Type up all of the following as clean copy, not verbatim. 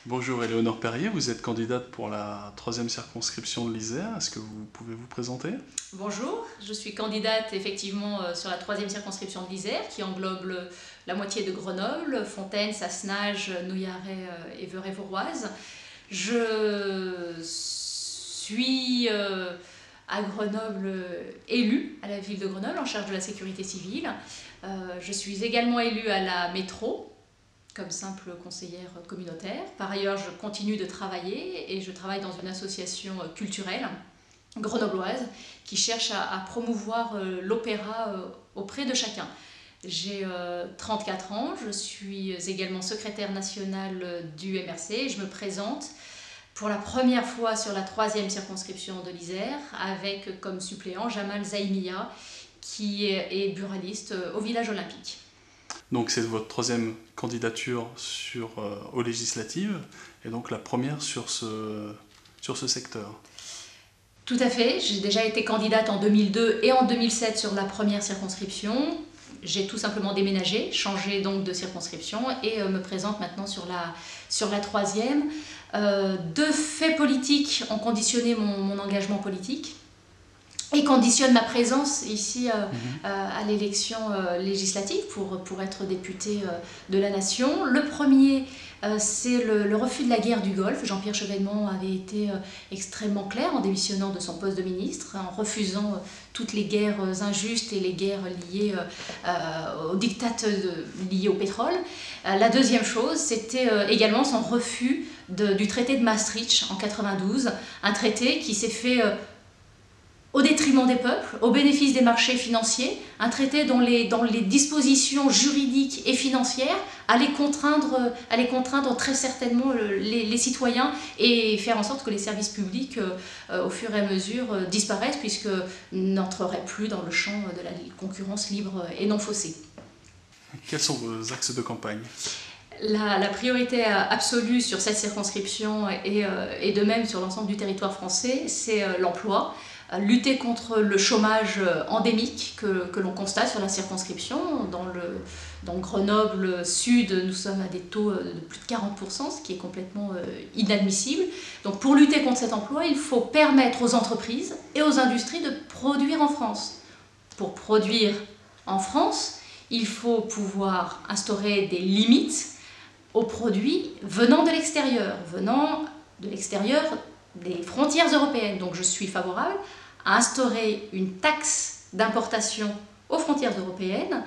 Bonjour Éléonore Perrier, vous êtes candidate pour la 3e circonscription de l'Isère. Est-ce que vous pouvez vous présenter? Bonjour, je suis candidate effectivement sur la 3e circonscription de l'Isère qui englobe la moitié de Grenoble, Fontaine, Sassenage, Nouillarret, Évreux-et-Vauroise. Je suis à Grenoble élue à la ville de Grenoble en charge de la sécurité civile. Je suis également élue à la métro comme simple conseillère communautaire. Par ailleurs, je continue de travailler et je travaille dans une association culturelle grenobloise qui cherche à promouvoir l'opéra auprès de chacun. J'ai 34 ans, je suis également secrétaire nationale du MRC. Je me présente pour la première fois sur la 3e circonscription de l'Isère avec comme suppléant Jamal Zaïmia qui est buraliste au village olympique. Donc c'est votre 3e candidature aux législatives et donc la première sur ce secteur. Tout à fait, j'ai déjà été candidate en 2002 et en 2007 sur la première circonscription. J'ai tout simplement déménagé, changé donc de circonscription et me présente maintenant sur la 3e. Deux faits politiques ont conditionné mon engagement politique et conditionnent ma présence ici à l'élection législative pour être députée de la nation. Le premier, c'est le refus de la guerre du Golfe. Jean-Pierre Chevènement avait été extrêmement clair en démissionnant de son poste de ministre, en refusant toutes les guerres injustes et les guerres liées aux diktats liés au pétrole. La deuxième chose, c'était également son refus du traité de Maastricht en 92, un traité qui s'est fait au détriment des peuples, au bénéfice des marchés financiers, un traité dont les dispositions juridiques et financières allaient contraindre très certainement les citoyens et faire en sorte que les services publics, au fur et à mesure, disparaissent puisque n'entreraient plus dans le champ de la concurrence libre et non faussée. Quels sont vos axes de campagne ? La priorité absolue sur cette circonscription et de même sur l'ensemble du territoire français, c'est l'emploi. Lutter contre le chômage endémique que l'on constate sur la circonscription. Dans Grenoble Sud, nous sommes à des taux de plus de 40%, ce qui est complètement inadmissible. Donc pour lutter contre cet emploi, il faut permettre aux entreprises et aux industries de produire en France. Pour produire en France, il faut pouvoir instaurer des limites aux produits venant de l'extérieur des frontières européennes. Donc je suis favorable à instaurer une taxe d'importation aux frontières européennes,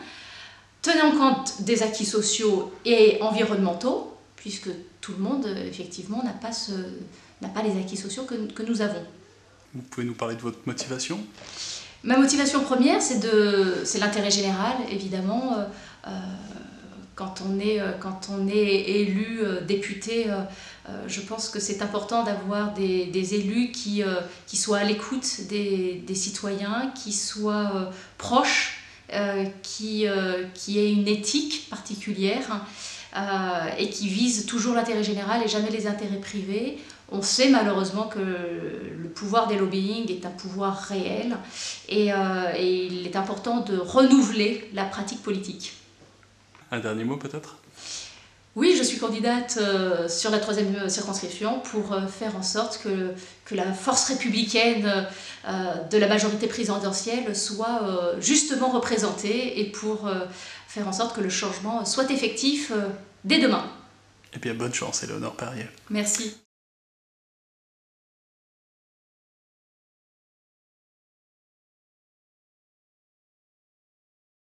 tenant compte des acquis sociaux et environnementaux, puisque tout le monde, effectivement, n'a pas les acquis sociaux que nous avons. Vous pouvez nous parler de votre motivation ? Ma motivation première, c'est l'intérêt général, évidemment. Quand on est élu député, je pense que c'est important d'avoir des élus qui soient à l'écoute des citoyens, qui soient proches, qui aient une éthique particulière et qui visent toujours l'intérêt général et jamais les intérêts privés. On sait malheureusement que le pouvoir des lobbying est un pouvoir réel et il est important de renouveler la pratique politique. Un dernier mot peut-être ? Oui, je suis candidate sur la 3e circonscription pour faire en sorte que la force républicaine de la majorité présidentielle soit justement représentée et pour faire en sorte que le changement soit effectif dès demain. Eh bien bonne chance Éléonore Perrier. Merci.